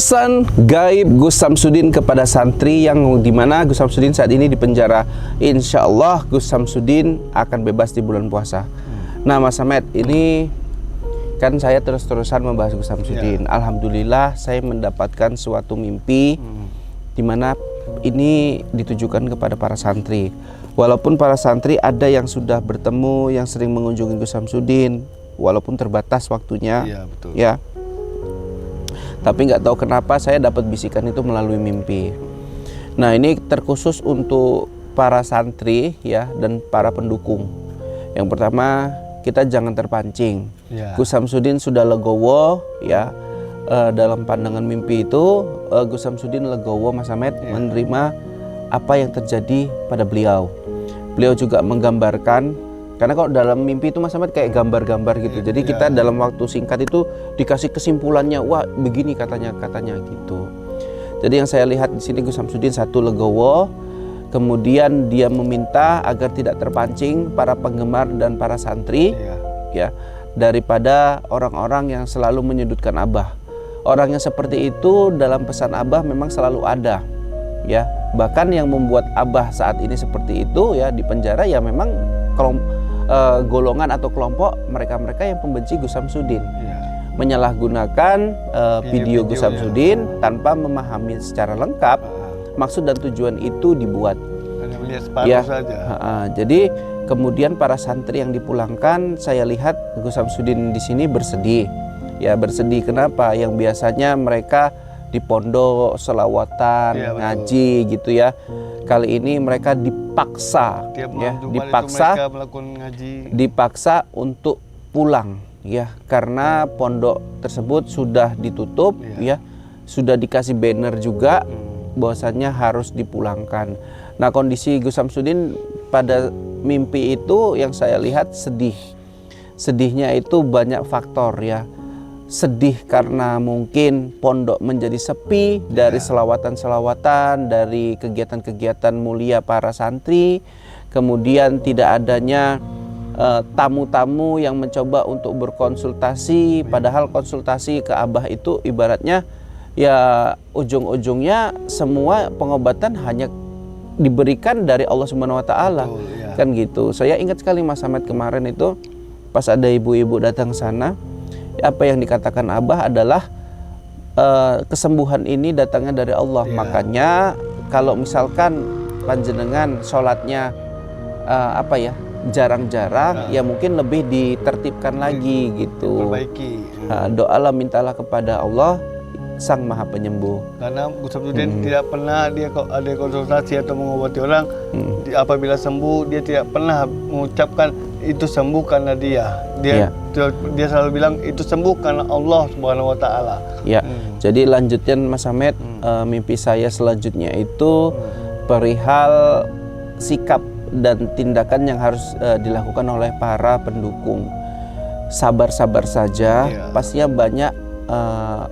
Pesan gaib Gus Samsudin kepada santri yang dimana Gus Samsudin saat ini di penjara. Insya Allah Gus Samsudin akan bebas di bulan puasa. Nah Mas Samet, ini kan saya terus-terusan membahas Gus Samsudin. Alhamdulillah saya mendapatkan suatu mimpi dimana ini ditujukan kepada para santri. Walaupun para santri ada yang sudah bertemu, yang sering mengunjungi Gus Samsudin, walaupun terbatas waktunya, betul. Ya. Tapi nggak tahu kenapa saya dapat bisikan itu melalui mimpi. Nah ini terkhusus untuk para santri ya dan para pendukung. Yang pertama, kita jangan terpancing. Gus Samsudin sudah legowo ya. Dalam pandangan mimpi itu Gus Samsudin legowo Mas Samet menerima apa yang terjadi pada beliau. Beliau juga menggambarkan, karena kalau dalam mimpi itu Mas Samet kayak gambar-gambar gitu. Jadi kita dalam waktu singkat itu dikasih kesimpulannya, wah begini katanya gitu. Jadi yang saya lihat di sini Gus Samsudin satu legowo, kemudian dia meminta agar tidak terpancing para penggemar dan para santri ya daripada orang-orang yang selalu menyudutkan Abah. Orang yang seperti itu dalam pesan Abah memang selalu ada ya. Bahkan yang membuat Abah saat ini seperti itu ya di penjara ya memang kalau golongan atau kelompok mereka-mereka yang pembenci Gus Samsudin, menyalahgunakan video Gus Samsudin tanpa memahami secara lengkap maksud dan tujuan itu dibuat. Hanya melihat separuh saja. Jadi kemudian para santri yang dipulangkan, saya lihat Gus Samsudin di sini bersedih. Ya bersedih kenapa? Yang biasanya mereka di pondok selawatan, ngaji gitu ya. Kali ini mereka dipaksa dipaksa untuk pulang ya, karena pondok tersebut sudah ditutup ya, sudah dikasih banner juga bahwasanya harus dipulangkan. Nah kondisi Gus Samsudin pada mimpi itu yang saya lihat sedih. Sedihnya itu banyak faktor ya. Sedih karena mungkin pondok menjadi sepi dari selawatan-selawatan, dari kegiatan-kegiatan mulia para santri. Kemudian tidak adanya tamu-tamu yang mencoba untuk berkonsultasi, padahal konsultasi ke Abah itu ibaratnya ya ujung-ujungnya semua pengobatan hanya diberikan dari Allah Subhanahu wa taala. Kan gitu. Saya ingat sekali Mas Samet kemarin itu pas ada ibu-ibu datang sana, apa yang dikatakan Abah adalah kesembuhan ini datangnya dari Allah. Makanya kalau misalkan panjenengan sholatnya jarang-jarang, ya mungkin lebih ditertibkan lagi gitu. Doalah, mintalah kepada Allah Sang Maha Penyembuh. Karena Gus Samsudin tidak pernah dia ada konsultasi atau mengobati orang, apabila sembuh dia tidak pernah mengucapkan itu sembuh karena dia selalu bilang itu sembuh karena Allah Subhanahu wa taala. Jadi lanjutnya Mas Samet, mimpi saya selanjutnya itu perihal sikap dan tindakan yang harus dilakukan oleh para pendukung. Sabar-sabar saja, pastinya banyak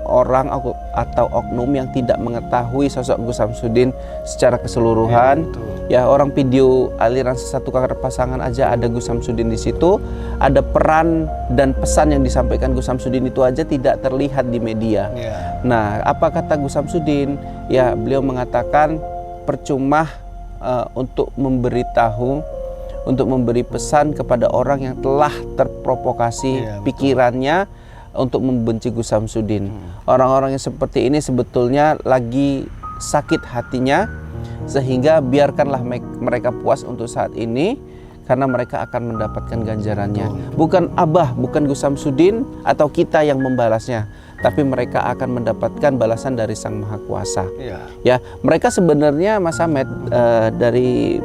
orang atau oknum yang tidak mengetahui sosok Gus Samsudin secara keseluruhan. Ya orang video aliran sesatu kakar pasangan aja ada Gus Samsudin di situ. Ada peran dan pesan yang disampaikan Gus Samsudin itu aja tidak terlihat di media. Nah, apa kata Gus Samsudin? Ya, beliau mengatakan percuma untuk memberitahu, untuk memberi pesan kepada orang yang telah terprovokasi pikirannya untuk membenci Gus Samsudin. Orang-orang yang seperti ini sebetulnya lagi sakit hatinya, sehingga biarkanlah mereka puas untuk saat ini, karena mereka akan mendapatkan ganjarannya. Bukan Abah, bukan Gus Samsudin atau kita yang membalasnya, tapi mereka akan mendapatkan balasan dari Sang Maha Kuasa. Ya, mereka sebenarnya Mas Samet, dari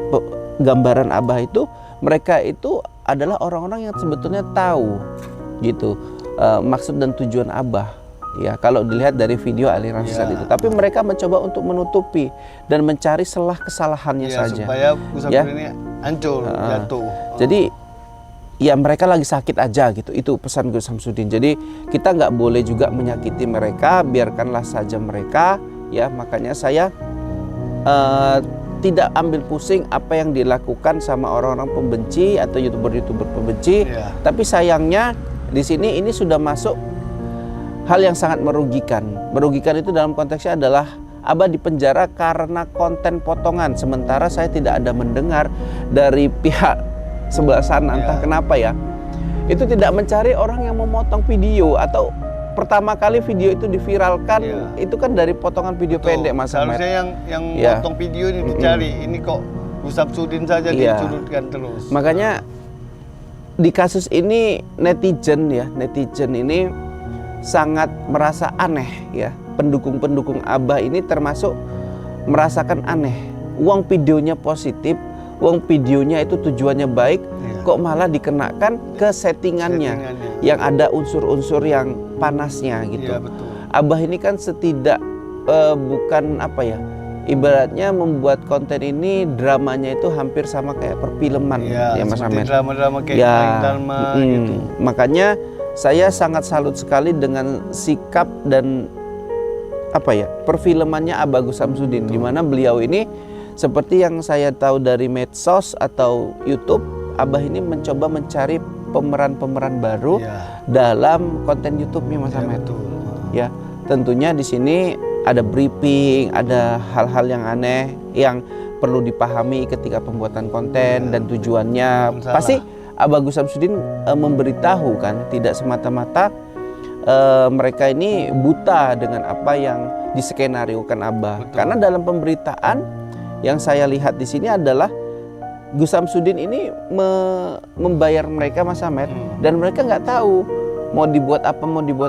gambaran Abah itu, mereka itu adalah orang-orang yang sebetulnya tahu gitu maksud dan tujuan Abah ya, kalau dilihat dari video aliran sesat itu. Tapi mereka mencoba untuk menutupi dan mencari celah kesalahannya saja supaya Gus Samsudin ini hancur, jatuh. Jadi ya mereka lagi sakit aja gitu, itu pesan Gus Samsudin. Jadi kita nggak boleh juga menyakiti mereka, biarkanlah saja mereka ya. Makanya saya tidak ambil pusing apa yang dilakukan sama orang-orang pembenci atau youtuber-youtuber pembenci. Tapi sayangnya di sini ini sudah masuk hal yang sangat merugikan. Merugikan itu dalam konteksnya adalah Abah dipenjara karena konten potongan, sementara saya tidak ada mendengar dari pihak sebelah sana, entah kenapa ya. Itu tidak mencari orang yang memotong video, atau pertama kali video itu diviralkan itu kan dari potongan video pendek, Mas Ahmed. Seharusnya yang potong video ini dicari, ini kok Gus Samsudin saja dicurutkan terus. Makanya di kasus ini netizen ini sangat merasa aneh ya. Pendukung-pendukung Abah ini termasuk merasakan aneh. Uang videonya positif, uang videonya itu tujuannya baik, kok malah dikenakan ke settingannya yang ada unsur-unsur yang panasnya gitu. Iya, betul. Abah ini kan bukan apa ya, ibaratnya membuat konten ini dramanya itu hampir sama kayak perfilman ya Mas Ahmed. Drama-drama kayak Dharma gitu. Makanya saya sangat salut sekali dengan sikap dan apa ya, perfilmannya Abah Gus Samsudin, di mana beliau ini seperti yang saya tahu dari medsos atau YouTube, Abah ini mencoba mencari pemeran-pemeran baru dalam konten YouTube-nya, Mas Ahmed. Ya, tentunya di sini ada briefing, ada hal-hal yang aneh yang perlu dipahami ketika pembuatan konten dan tujuannya. Pasti Abah Gus Samsudin memberitahu kan, tidak semata-mata mereka ini buta dengan apa yang diskenariokan Abah. Karena dalam pemberitaan yang saya lihat di sini adalah Gus Samsudin ini membayar mereka, Mas Ahmed, dan mereka nggak tahu mau dibuat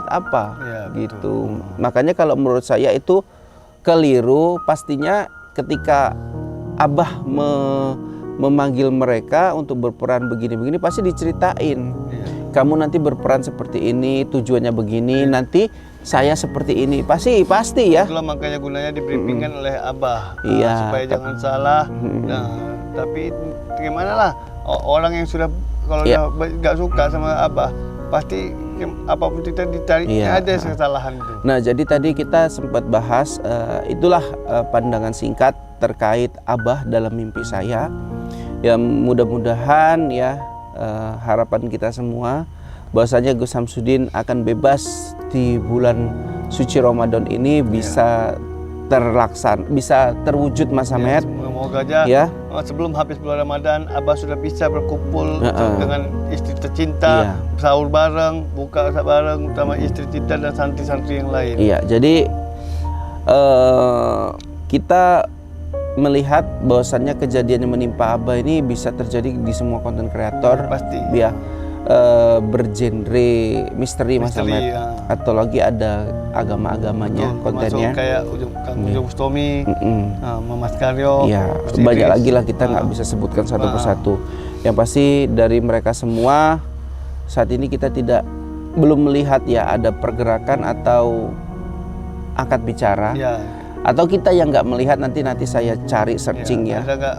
apa gitu. Makanya kalau menurut saya itu keliru. Pastinya ketika Abah memanggil mereka untuk berperan begini-begini, pasti diceritain. Kamu nanti berperan seperti ini, tujuannya begini, nanti saya seperti ini. Pasti ya. Itulah makanya gunanya dibriefingkan oleh Abah, supaya jangan salah. Nah, tapi gimana lah, orang yang sudah kalau nggak suka sama Abah, pasti apapun kita dicarinya ada kesalahan itu. Nah, jadi tadi kita sempat bahas, itulah pandangan singkat terkait Abah dalam mimpi saya. Ya mudah-mudahan ya, harapan kita semua bahwasanya Gus Samsudin akan bebas di bulan suci Ramadan ini, bisa bisa terwujud, Mas Ahmed. Semoga aja sebelum habis bulan Ramadan Abah sudah bisa berkumpul dengan istri tercinta, sahur bareng, buka bareng sama istri kita dan santri-santri yang lain. Iya, jadi kita melihat bahwasannya kejadian yang menimpa Abah ini bisa terjadi di semua konten kreator. Pasti. Ya, bergenre misteri, Mas Ahmed, atau lagi ada agama-agamanya kontennya. Kayak Kang Ujung Bustomi, Mas Karyo. Ya, banyak lagi lah, kita nggak bisa sebutkan satu persatu. Yang pasti dari mereka semua saat ini kita belum melihat ya ada pergerakan atau angkat bicara. Atau kita yang nggak melihat, nanti saya cari searching ya. Ada nggak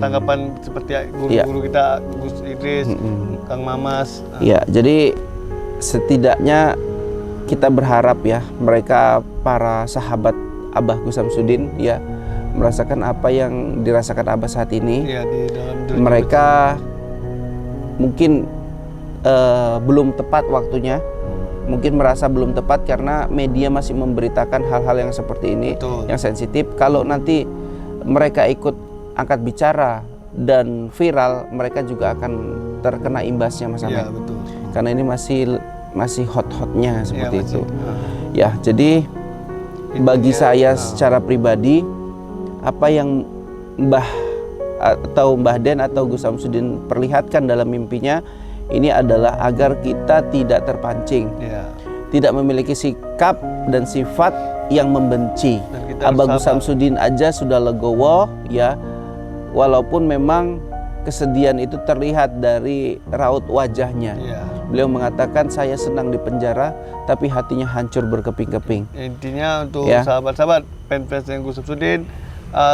tanggapan seperti guru-guru kita, Gus Idris, Kang Mamas? Ya, jadi setidaknya kita berharap ya mereka para sahabat Abah Gus Samsudin ya merasakan apa yang dirasakan Abah saat ini. Di dalam mereka mungkin belum tepat waktunya. Mungkin merasa belum tepat karena media masih memberitakan hal-hal yang seperti ini, yang sensitif. Kalau nanti mereka ikut angkat bicara dan viral, mereka juga akan terkena imbasnya, Mas Ahmed. Karena ini masih hot-hotnya seperti itu. Ya, jadi bagi saya secara pribadi, apa yang Mbah Den atau Gus Samsudin perlihatkan dalam mimpinya ini adalah agar kita tidak terpancing, tidak memiliki sikap dan sifat yang membenci. Abah Gus Samsudin aja sudah legowo ya, walaupun memang kesedihan itu terlihat dari raut wajahnya. Beliau mengatakan, saya senang di penjara tapi hatinya hancur berkeping-keping. Intinya untuk sahabat-sahabat fans yang Gus Samsudin,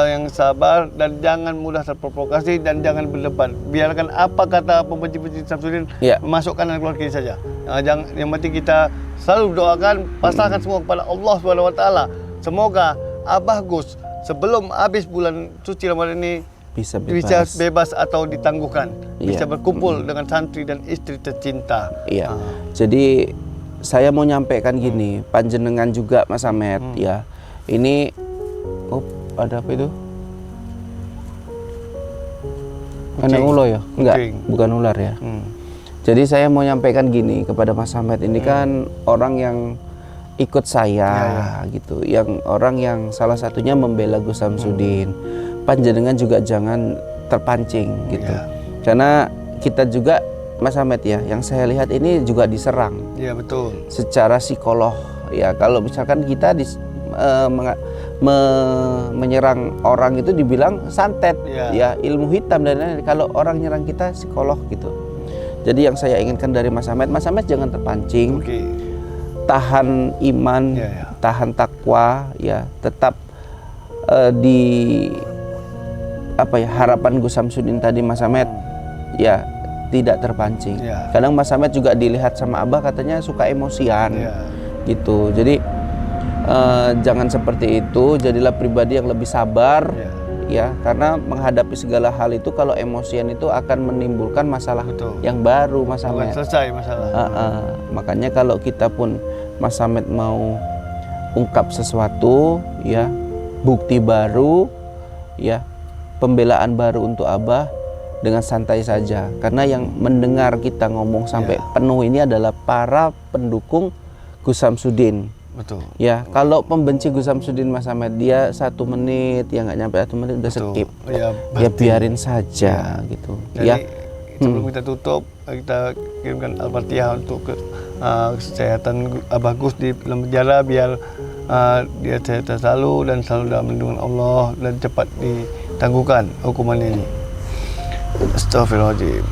yang sabar dan jangan mudah terprovokasi dan jangan berdebat. Biarkan apa kata pembenci-pembenci Samsudin masukkan dan keluar kiri saja. Yang penting kita selalu doakan, pasrahkan semua kepada Allah SWT. Semoga Abah Gus sebelum habis bulan suci Ramadan ini bisa bebas atau ditangguhkan, bisa berkumpul dengan santri dan istri tercinta. Jadi saya mau nyampaikan gini, panjenengan juga Mas Samet ya. Ini ada apa itu? Anak ulo ya? Enggak, bukan ular ya. Jadi saya mau nyampaikan gini kepada Mas Samet, ini kan orang yang ikut saya gitu, yang orang yang salah satunya membela Gus Samsudin. Panjenengan juga jangan terpancing gitu. Karena kita juga Mas Samet ya, yang saya lihat ini juga diserang. Iya betul. Secara psikolog ya. Kalau misalkan kita menyerang orang itu dibilang santet, ya ilmu hitam dan lain-lain. Kalau orang nyerang kita psikolog gitu. Jadi yang saya inginkan dari Mas Samet jangan terpancing. Tahan iman, tahan takwa, ya tetap di harapan Gus Samsudin tadi Mas Samet, ya tidak terpancing. Kadang Mas Samet juga dilihat sama Abah katanya suka emosian, gitu. Jadi jangan seperti itu, jadilah pribadi yang lebih sabar, ya karena menghadapi segala hal itu kalau emosian itu akan menimbulkan masalah yang baru Mas Samet. Selesai masalah. Makanya kalau kita pun Mas Samet mau ungkap sesuatu, ya bukti baru, ya pembelaan baru untuk Abah, dengan santai saja. Karena yang mendengar kita ngomong sampai penuh ini adalah para pendukung Gus Samsudin. Betul. Ya, kalau pembenci Gus Samsudin Mas Samet, dia 1 menit, ya nggak nyampe 1 menit udah skip. Ya biarin saja gitu. Jadi, sebelum kita tutup, kita kirimkan Al-Fatihah untuk kesehatan Abah Gus di dalam penjara, biar dia sehat selalu dan selalu dalam lindungan Allah dan cepat ditangguhkan hukuman ini. Astagfirullahaladzim.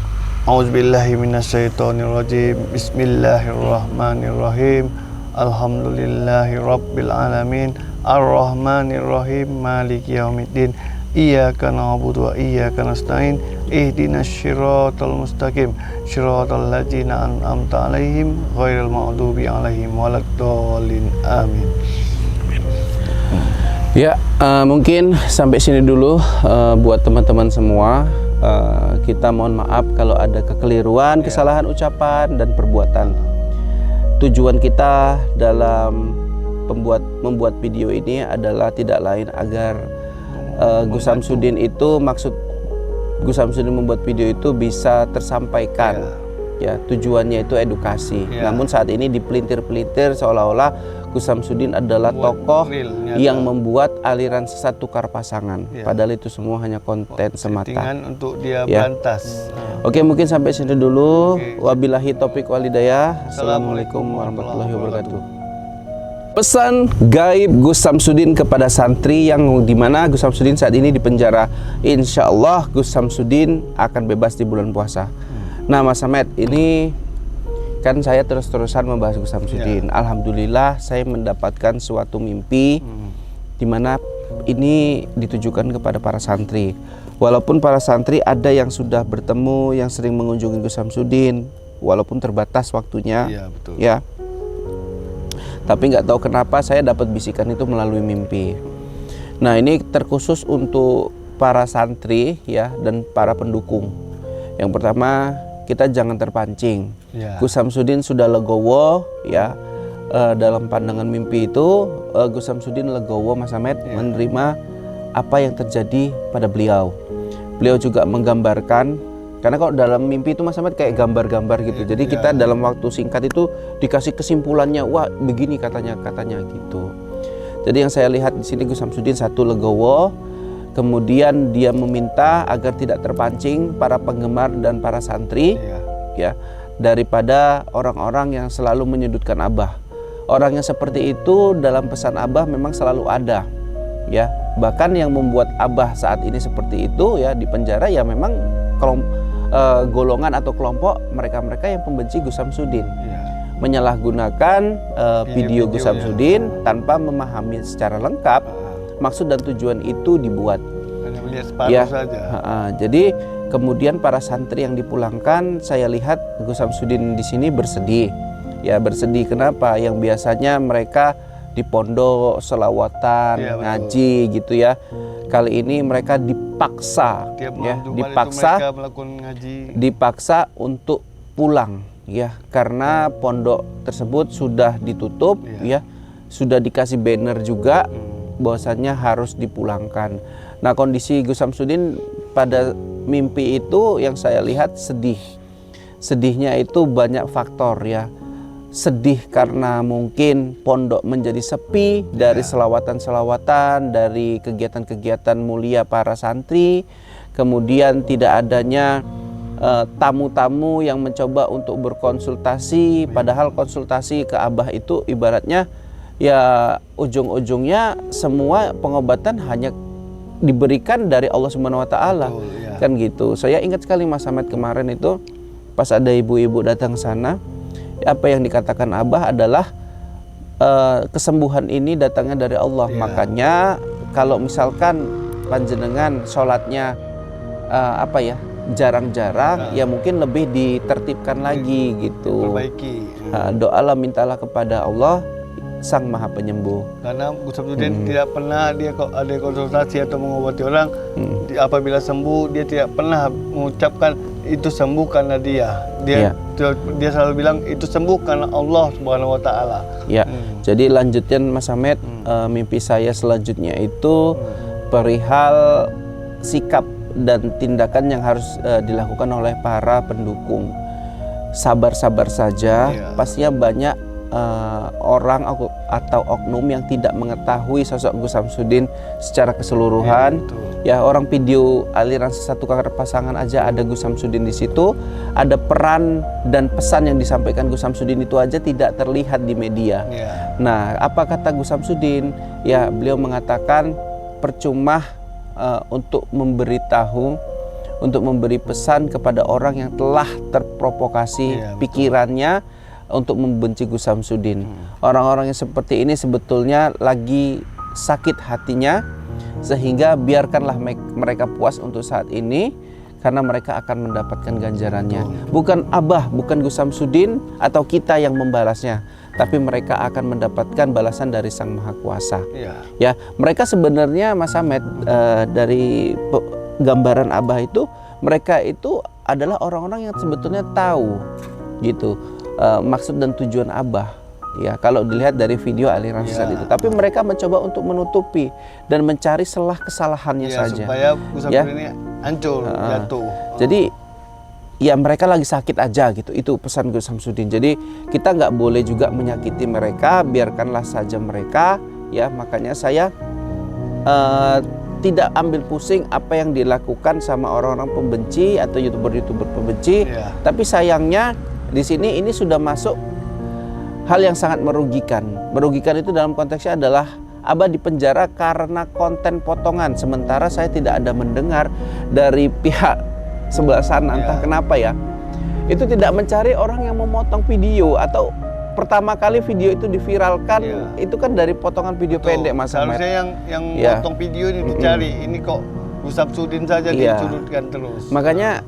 A'udzubillahi minasyaitonirrajim. Bismillahirrahmanirrahim. Alhamdulillahi rabbil alamin. Ar-Rahmanirrahim. Maliki yaumiddin. Iyyaka na'budu wa iyyaka nasta'in. Ihdinas syiratal mustaqim. Syiratal ladzina an'amta 'alaihim ghairil maghdubi 'alaihim waladdallin. Amin. Ya, mungkin sampai sini dulu buat teman-teman semua. Kita mohon maaf kalau ada kekeliruan, kesalahan ucapan dan perbuatan. Tujuan kita dalam membuat video ini adalah tidak lain agar Gus Samsudin itu, maksud Gus Samsudin membuat video itu bisa tersampaikan. Ya, tujuannya itu edukasi. Namun saat ini dipelintir-pelintir seolah-olah Gus Samsudin adalah tokoh yang membuat aliran sesat tukar pasangan. Padahal itu semua hanya konten semata. Untuk dia berantas. Oke, mungkin sampai sini dulu. Wabillahi taufiq walhidayah. Assalamualaikum warahmatullahi wabarakatuh. Pesan gaib Gus Samsudin kepada santri yang dimana Gus Samsudin saat ini di penjara. Insya Allah Gus Samsudin akan bebas di bulan puasa. Nah Mas Samet, ini kan saya terus-terusan membahas Gus Samsudin. Alhamdulillah saya mendapatkan suatu mimpi di mana ini ditujukan kepada para santri. Walaupun para santri ada yang sudah bertemu, yang sering mengunjungi Gus Samsudin, walaupun terbatas waktunya, ya. Tapi nggak tahu kenapa saya dapat bisikan itu melalui mimpi. Nah ini terkhusus untuk para santri ya dan para pendukung. Yang pertama, kita jangan terpancing. Gus Samsudin sudah legowo ya, dalam pandangan mimpi itu Gus Samsudin legowo Mas Samet menerima apa yang terjadi pada beliau. Beliau juga menggambarkan, karena kalau dalam mimpi itu Mas Samet kayak gambar-gambar gitu. Jadi kita dalam waktu singkat itu dikasih kesimpulannya, wah begini katanya gitu. Jadi yang saya lihat di sini Gus Samsudin satu legowo, kemudian dia meminta agar tidak terpancing para penggemar dan para santri ya daripada orang-orang yang selalu menyudutkan Abah. Orang yang seperti itu dalam pesan Abah memang selalu ada ya. Bahkan yang membuat Abah saat ini seperti itu ya di penjara ya memang golongan atau kelompok mereka-mereka yang pembenci Gus Samsudin. Menyalahgunakan video Gus Samsudin tanpa memahami secara lengkap maksud dan tujuan itu dibuat. Hanya melihat separuh saja. Jadi kemudian para santri yang dipulangkan, saya lihat Gus Samsudin di sini bersedih. Ya bersedih kenapa? Yang biasanya mereka di pondok selawatan, ngaji gitu ya. Kali ini mereka dipaksa, dipaksa untuk pulang ya, karena pondok tersebut sudah ditutup, ya, sudah dikasih banner juga bahwasannya harus dipulangkan. Nah, kondisi Gus Samsudin pada mimpi itu yang saya lihat sedih. Sedihnya itu banyak faktor, ya. Sedih karena mungkin pondok menjadi sepi dari selawatan-selawatan, dari kegiatan-kegiatan mulia para santri. Kemudian tidak adanya tamu-tamu yang mencoba untuk berkonsultasi, padahal konsultasi ke Abah itu ibaratnya ya ujung-ujungnya semua pengobatan hanya diberikan dari Allah Subhanahu wa taala. Kan gitu. Saya ingat sekali Mas Ahmad kemarin itu pas ada ibu-ibu datang sana, apa yang dikatakan Abah adalah kesembuhan ini datangnya dari Allah. Makanya kalau misalkan panjenengan sholatnya jarang-jarang, ya mungkin lebih ditertibkan lagi gitu. Perbaiki. Doalah, mintalah kepada Allah Sang Maha Penyembuh. Karena Gus Samsudin tidak pernah dia ada konsultasi atau mengobati orang, apabila sembuh dia tidak pernah mengucapkan itu sembuh karena dia selalu bilang itu sembuh karena Allah Subhanahu wa taala. Ya. Jadi lanjutkan Mas Ahmad, mimpi saya selanjutnya itu perihal sikap dan tindakan yang harus dilakukan oleh para pendukung. Sabar-sabar saja, pastinya banyak orang atau oknum yang tidak mengetahui sosok Gus Samsudin secara keseluruhan. Ya, orang video aliran sesatu kakar pasangan aja ada Gus Samsudin di situ. Ada peran dan pesan yang disampaikan Gus Samsudin itu aja tidak terlihat di media. Nah, apa kata Gus Samsudin? Ya, beliau mengatakan percuma untuk memberitahu, untuk memberi pesan kepada orang yang telah terprovokasi pikirannya untuk membenci Gus Samsudin. Orang-orang yang seperti ini sebetulnya lagi sakit hatinya, sehingga biarkanlah mereka puas untuk saat ini, karena mereka akan mendapatkan ganjarannya. Bukan Abah, bukan Gus Samsudin atau kita yang membalasnya, tapi mereka akan mendapatkan balasan dari Sang Maha Kuasa. Ya, mereka sebenarnya Mas Ahmad, dari gambaran Abah itu, mereka itu adalah orang-orang yang sebetulnya tahu gitu maksud dan tujuan Abah, ya, kalau dilihat dari video aliran sesat itu. Tapi mereka mencoba untuk menutupi dan mencari celah kesalahannya saja, supaya Gus Samsudin ini hancur, jatuh. Jadi ya mereka lagi sakit aja gitu, itu pesan Gus Samsudin. Jadi kita nggak boleh juga menyakiti mereka, biarkanlah saja mereka, ya. Makanya saya tidak ambil pusing apa yang dilakukan sama orang-orang pembenci atau youtuber-youtuber pembenci. Tapi sayangnya di sini ini sudah masuk hal yang sangat merugikan. Merugikan itu dalam konteksnya adalah Abah dipenjara karena konten potongan, sementara saya tidak ada mendengar dari pihak sebelah sana, entah kenapa ya, itu tidak mencari orang yang memotong video, atau pertama kali video itu diviralkan itu kan dari potongan video pendek Mas Ahmad. Harusnya yang potong video ini dicari, ini kok Gus Samsudin saja dicurutkan terus. Makanya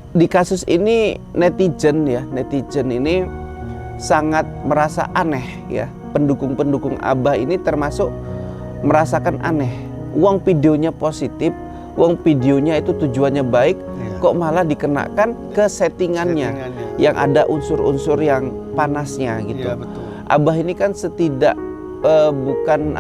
di kasus ini netizen ini sangat merasa aneh, ya. Pendukung-pendukung Abah ini termasuk merasakan aneh. Uang videonya positif, uang videonya itu tujuannya baik, kok malah dikenakan ke settingannya yang ada unsur-unsur yang panasnya gitu. Abah ini kan bukan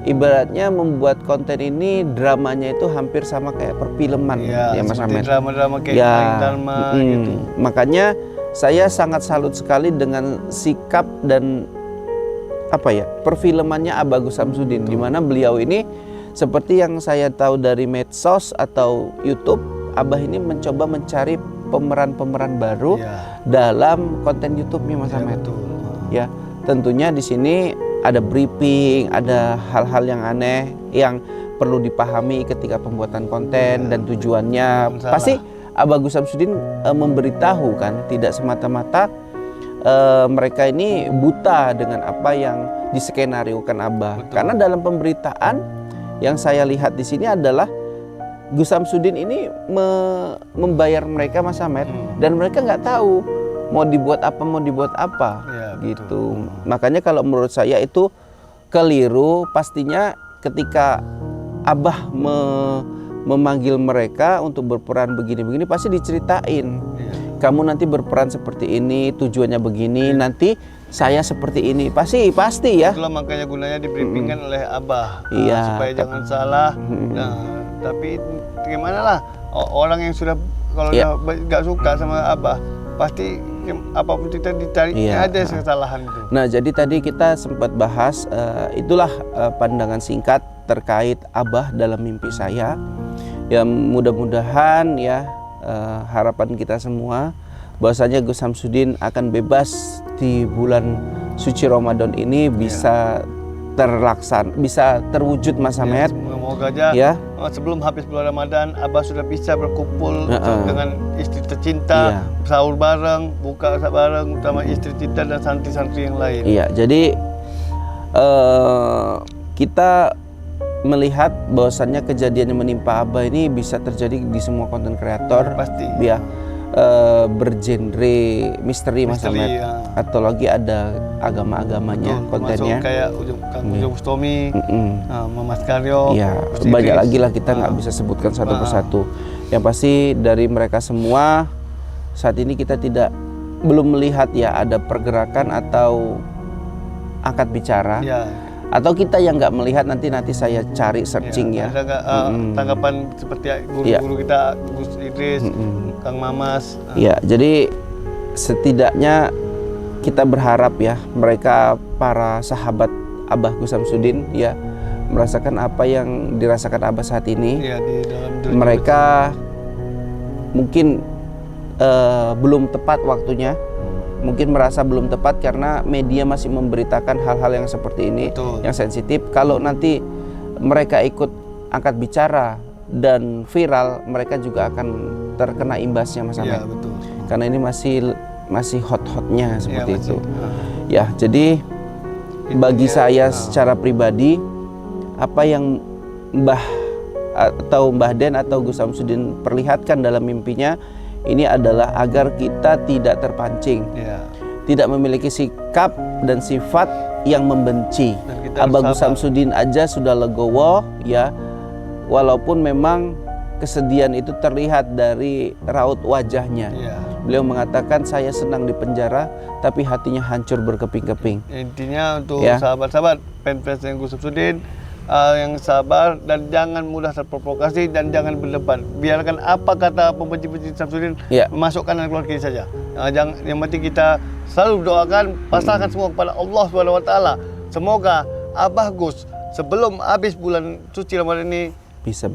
ibaratnya membuat konten ini dramanya itu hampir sama kayak perfilman, ya Mas Ahmad. Drama-drama kayak drama gitu. Makanya saya sangat salut sekali dengan sikap dan perfilmannya Abah Gus Samsudin, di mana beliau ini seperti yang saya tahu dari medsos atau YouTube, Abah ini mencoba mencari pemeran-pemeran baru dalam konten YouTube-nya Mas Ahmad. Ya, tentunya di sini ada briefing, ada hal-hal yang aneh yang perlu dipahami ketika pembuatan konten dan tujuannya. Pasti Abah Gus Samsudin memberitahu kan, tidak semata-mata mereka ini buta dengan apa yang diskenariokan Abah. Karena dalam pemberitaan yang saya lihat di sini adalah Gus Samsudin ini membayar mereka Mas Ahmad, dan mereka nggak tahu mau dibuat apa gitu. Makanya kalau menurut saya itu keliru. Pastinya ketika Abah memanggil mereka untuk berperan begini-begini, pasti diceritain kamu nanti berperan seperti ini, tujuannya begini, nanti saya seperti ini. Pasti ya. Itulah makanya gunanya dibriefingkan oleh Abah, Iya. supaya jangan salah. Nah, tapi gimana lah, orang yang sudah kalau Iya. udah nggak suka sama Abah, pasti apapun kita dicari Iya. ada kesalahan itu. Nah, jadi tadi kita sempat bahas, itulah pandangan singkat terkait Abah dalam mimpi saya. Ya, mudah-mudahan ya, harapan kita semua bahwasanya Gus Samsudin akan bebas di bulan suci Ramadan ini bisa terlaksana, bisa terwujud Mas Samet. Semoga aja Ya. sebelum habis bulan Ramadan Abah sudah bisa berkumpul dengan istri Iya. tercinta, sahur bareng, buka bareng sama istri kita dan santri-santri yang lain. Iya, jadi kita melihat bahwasannya kejadian yang menimpa Abah ini bisa terjadi di semua konten kreator. Pasti. Ya, bergenre misteri Mas Samet. ya. Atau lagi ada agama-agamanya kontennya. Termasuk kayak Kang Ujung Bustomi, Mas Karyo. Iya, Gusti banyak Idris. lagi lah, kita nggak bisa sebutkan satu persatu. Yang pasti dari mereka semua saat ini kita belum melihat ya ada pergerakan atau angkat bicara. Ya. Atau kita yang nggak melihat, nanti saya cari searching ya. Ada nggak tanggapan seperti guru-guru kita, Gus Idris, Kang Mamas? Ya, jadi setidaknya kita berharap ya mereka para sahabat Abah Gus Samsudin ya merasakan apa yang dirasakan Abah saat ini. Ya, di dalam Mereka mungkin belum tepat waktunya. Mungkin merasa belum tepat karena media masih memberitakan hal-hal yang seperti ini. Betul. Yang sensitif. Kalau nanti mereka ikut angkat bicara dan viral, mereka juga akan terkena imbasnya Mas Ahmed. Ya, betul. Karena ini masih hot-hotnya seperti masih. itu. Ya, jadi bagi saya secara pribadi, apa yang Mbah Den atau Gus Samsudin perlihatkan dalam mimpinya ini adalah agar kita tidak terpancing, tidak memiliki sikap dan sifat yang membenci. Abah Gus Samsudin aja sudah legowo ya, walaupun memang kesedihan itu terlihat dari raut wajahnya. Beliau mengatakan, saya senang di penjara tapi hatinya hancur berkeping-keping. Intinya untuk sahabat-sahabat fans yang Gus Samsudin, yang sabar dan jangan mudah terprovokasi dan jangan berdebat. Biarkan apa kata pembenci-pembenci Samsudin masukkan dalam keluarga kita saja. Yang penting kita selalu doakan, pasrahkan semua kepada Allah SWT. Semoga Abah Gus sebelum habis bulan suci Ramadan ini bisa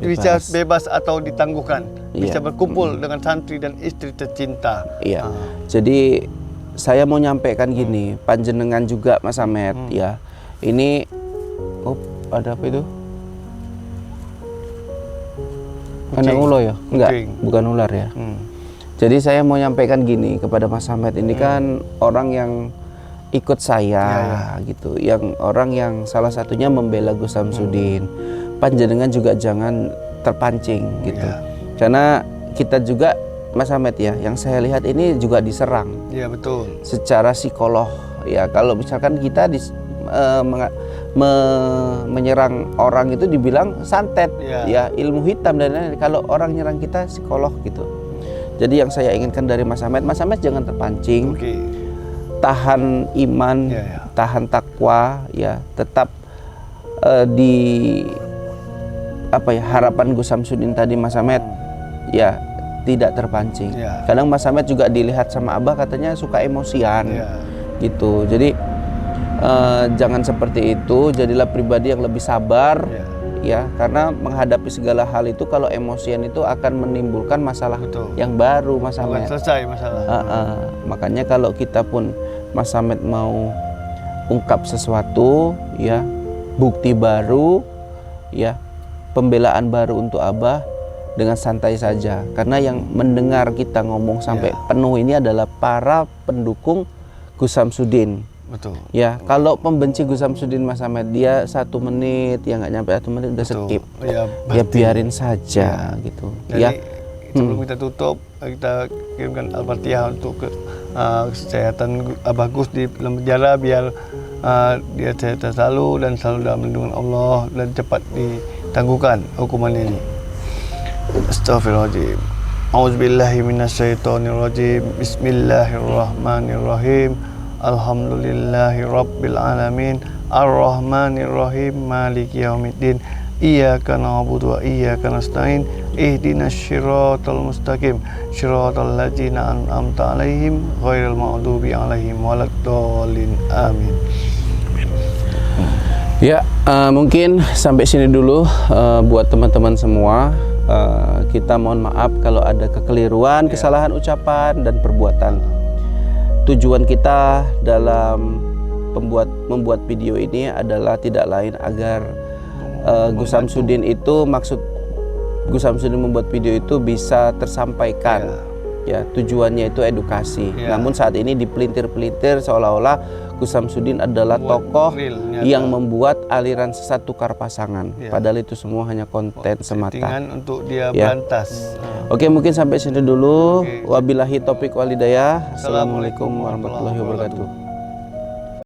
bebas atau ditangguhkan, bisa berkumpul dengan santri dan istri tercinta. Iya. Jadi saya mau nyampaikan gini, panjenengan juga Mas Ahmed ya. Ini ada apa itu? Kandang ulo ya? Enggak, bukan ular ya. Jadi saya mau nyampaikan gini kepada Mas Ahmed, ini kan orang yang ikut saya gitu, yang orang yang salah satunya membela Gus Samsudin. Panjenengan juga jangan terpancing gitu. Karena kita juga Mas Ahmed ya, yang saya lihat ini juga diserang. Iya, betul. Secara psikolog ya, kalau misalkan kita menyerang orang itu dibilang santet ya, ilmu hitam dan lain-lain. Kalau orang nyerang kita psikolog gitu. Jadi yang saya inginkan dari Mas Ahmed jangan terpancing. Tahan iman, tahan takwa ya, tetap di harapan Gus Samsudin tadi Mas Ahmed ya, tidak terpancing. Kadang Mas Ahmed juga dilihat sama Abah katanya suka emosian gitu. Jadi jangan seperti itu, jadilah pribadi yang lebih sabar ya, karena menghadapi segala hal itu kalau emosian itu akan menimbulkan masalah yang baru Mas Ahmed. Selesai masalah. Makanya kalau kita pun Mas Ahmed mau ungkap sesuatu ya, bukti baru ya, pembelaan baru untuk Abah, dengan santai saja, karena yang mendengar kita ngomong sampai penuh ini adalah para pendukung Gus Samsudin. Betul. Ya, kalau pembenci Gus Samsudin Mas Ahmed, dia 1 menit, ya nggak nyampe 1 menit udah skip. Ya biarin saja gitu. Jadi, sebelum kita tutup, kita kirimkan Al-Fatihah untuk kesehatan Abah Gus di dalam penjara, biar dia sehat selalu dan selalu dalam lindungan Allah dan cepat ditangguhkan hukuman ini. Astagfirullahaladzim. A'udzubillahi minasyaitonirrajim. Bismillahirrahmanirrahim. Alhamdulillahi rabbil alamin. Ar-Rahmanirrahim. Maliki yaumiddin. Iyyaka na'budu wa iyyaka nasta'in. Ihdinas syiratal mustaqim. Syiratal ladzina an'amta 'alaihim ghairil maghdubi 'alaihim waladdallin. Amin. Ya, mungkin sampai sini dulu buat teman-teman semua. Kita mohon maaf kalau ada kekeliruan, kesalahan ucapan dan perbuatan. Tujuan kita dalam membuat video ini adalah tidak lain agar Gus Samsudin itu, maksud Gus Samsudin membuat video itu bisa tersampaikan. Ya, tujuannya itu edukasi. Namun saat ini dipelintir-pelintir seolah-olah Gus Samsudin adalah tokoh yang membuat aliran sesat tukar pasangan. Padahal itu semua hanya konten semata. Untuk dia berantas. Oke, mungkin sampai sini dulu. Wabillahi taufiq walhidayah. Assalamualaikum warahmatullahi wabarakatuh.